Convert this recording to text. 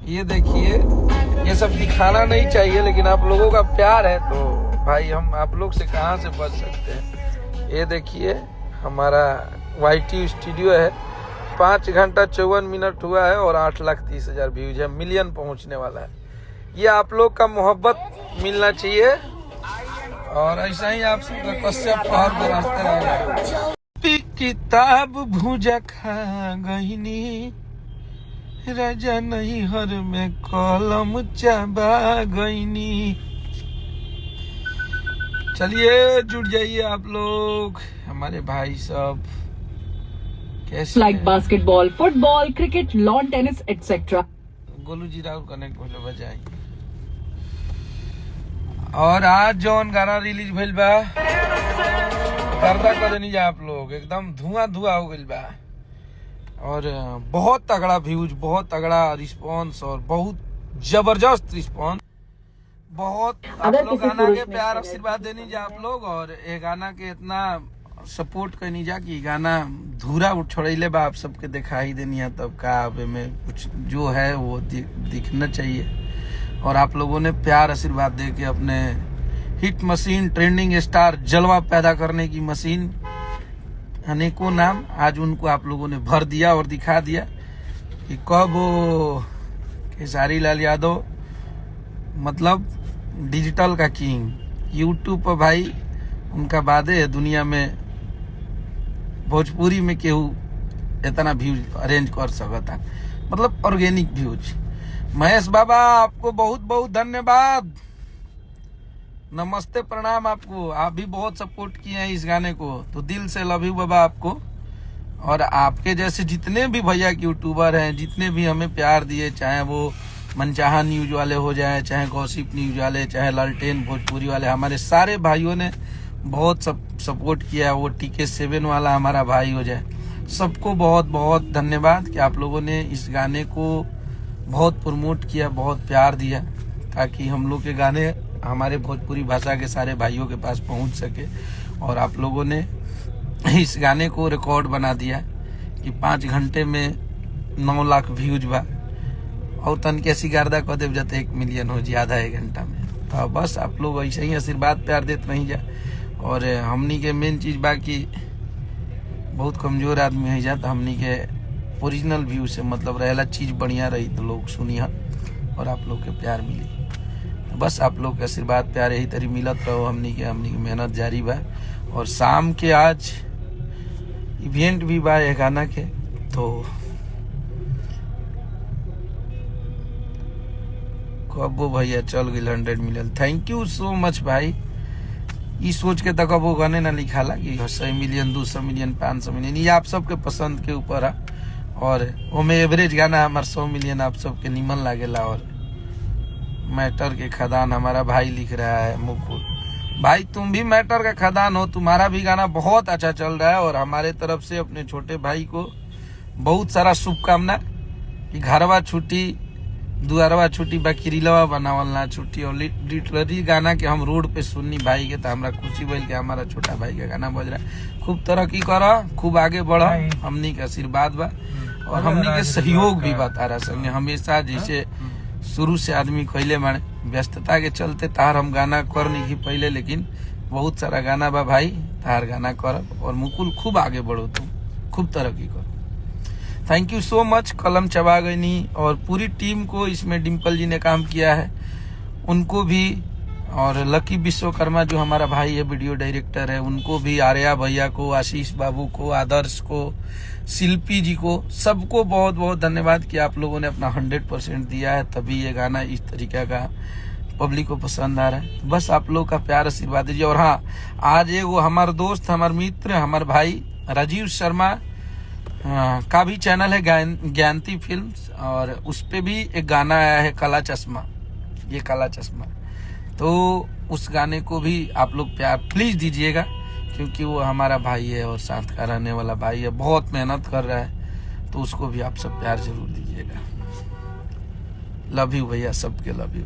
ये देखिए, ये सब दिखाना नहीं चाहिए, लेकिन आप लोगों का प्यार है तो भाई हम आप लोग से कहाँ से बच सकते हैं। ये देखिए हमारा YT स्टूडियो है, 5 घंटा 54 मिनट हुआ है और 8,30,000 व्यूज है, मिलियन पहुंचने वाला है। ये आप लोग का मोहब्बत मिलना चाहिए और ऐसा ही आप सबका कश्यप पहाड़ पर रास्ते रहेगा। किताब भूजा खा गईनी, राजा नहीं हर में कलम चबा गईनी। चलिए जुड़ जाइए आप लोग, हमारे भाई सब कैसे like basketball, football, cricket, lawn tennis etcetera. Golu ji Rahul connect बोले बजाई। और आज जौन गाना रिलीज भइल बा, पर्दा कर देनी जा आप लोग, एकदम धुआं हो गइल बा और बहुत तगड़ा व्यूज, बहुत तगड़ा रिस्पांस और बहुत जबरदस्त रिस्पांस। बहुत आप लोग गाना के प्यार आशीर्वाद देनी जा आप लोग और ये गाना के इतना सपोर्ट करनी जा कि गाना धूरा छोड़े बा आप सबके दिखाई देनी है, तब का में कुछ जो है वो दिखना चाहिए। और आप लोगों ने प्यार आशीर्वाद दे के अपने हिट मशीन, ट्रेंडिंग स्टार, जलवा पैदा करने की मशीन, अनेकों नाम आज उनको आप लोगों ने भर दिया और दिखा दिया कि कब वो खेसारी लाल यादव मतलब डिजिटल का किंग, यूट्यूब पर भाई उनका वादे है दुनिया में भोजपुरी में केहू इतना व्यूज अरेंज कर सकता, मतलब ऑर्गेनिक व्यूज। महेश बाबा आपको बहुत बहुत धन्यवाद, नमस्ते प्रणाम आपको, आप भी बहुत सपोर्ट किए हैं इस गाने को, तो दिल से लव यू बाबा आपको। और आपके जैसे जितने भी भैया के यूट्यूबर हैं, जितने भी हमें प्यार दिए, चाहे वो मनचाहा न्यूज वाले हो जाए, चाहे गॉसिप न्यूज वाले, चाहे लालटेन भोजपुरी वाले, हमारे सारे भाइयों ने बहुत सपोर्ट किया। वो TK7 वाला हमारा भाई हो जाए, सबको बहुत बहुत धन्यवाद कि आप लोगों ने इस गाने को बहुत प्रमोट किया, बहुत प्यार दिया, ताकि हम लोग के गाने हमारे भोजपुरी भाषा के सारे भाइयों के पास पहुंच सके। और आप लोगों ने इस गाने को रिकॉर्ड बना दिया कि 5 घंटे में 9 लाख व्यूज बा और तन के सिगारदा कह देव जाते 1 मिलियन हो जी आधा 1 घंटा में। तो बस आप लोग ऐसे ही आशीर्वाद प्यार देते रही जा। और हमनी के मेन चीज बा कि बहुत कमजोर आदमी है जा, तो हमनी के ओरिजिनल व्यू से मतलब रहेला चीज बढ़िया रही तो लोग सुनिया और आप लोग के प्यार मिली। तो बस आप लोग के आशीर्वाद प्यार यही तरी मिलत रहो, हमनी के मेहनत जारी बा। और शाम के आज इवेंट भी बा ये गाना के, तो कबो भैया चल गई 100 million, thank you so much भाई। ये सोच के तक वो गाने ना लिखाला कि 100 मिलियन, 200 मिलियन, 500 मिलियन, ये आप सबके पसंद के ऊपर है। और ओमे एवरेज गाना हमारा 100 मिलियन आप सबके निमन लागेला। और मैटर के खदान हमारा भाई लिख रहा है, मुकुल भाई तुम भी मैटर का खदान हो, तुम्हारा भी गाना बहुत अच्छा चल रहा है। और हमारे तरफ से अपने छोटे भाई को बहुत सारा शुभकामना कि घरवा छुट्टी, दुआरवा छुट्टी, बकरीलवा बनावल ना छुट्टी। और लिटरली गाना के हम रोड पे सुननी भाई के, तो हमारा खुशी भइल के हमारा छोटा भाई का गाना बज रहा है। खूब तरक्की करा, खूब आगे बढ़ा, हमनी के आशीर्वाद बा और हमनी के सहयोग भी बा तारा संगे हमेशा। जैसे शुरू से आदमी कहले माने व्यस्तता के चलते तार हम गाना कर नहीं पहले, लेकिन बहुत सारा गाना बा भाई, तार गाना कर। और मुकुल खूब आगे बढ़ो, तुम खूब तरक्की करो, थैंक यू सो मच। कलम चबा गई और पूरी टीम को इसमें डिम्पल जी ने काम किया है, उनको भी, और लकी विश्वकर्मा जो हमारा भाई है वीडियो डायरेक्टर है, उनको भी, आर्या भैया को, आशीष बाबू को, आदर्श को, शिल्पी जी को, सबको बहुत बहुत धन्यवाद कि आप लोगों ने अपना 100% दिया है, तभी ये गाना इस तरीके का पब्लिक को पसंद आ रहा है। बस आप लोग का प्यार आशीर्वाद दीजिए। और हाँ, आज वो हमारे दोस्त, हमारे मित्र, हमारे भाई राजीव शर्मा का भी चैनल है ज्ञानती फिल्म्स, और उस पे भी एक गाना आया है काला चश्मा, ये काला चश्मा, तो उस गाने को भी आप लोग प्यार प्लीज दीजिएगा, क्योंकि वो हमारा भाई है और साथ का रहने वाला भाई है, बहुत मेहनत कर रहा है, तो उसको भी आप सब प्यार जरूर दीजिएगा। लव यू भैया, सबके लव यू।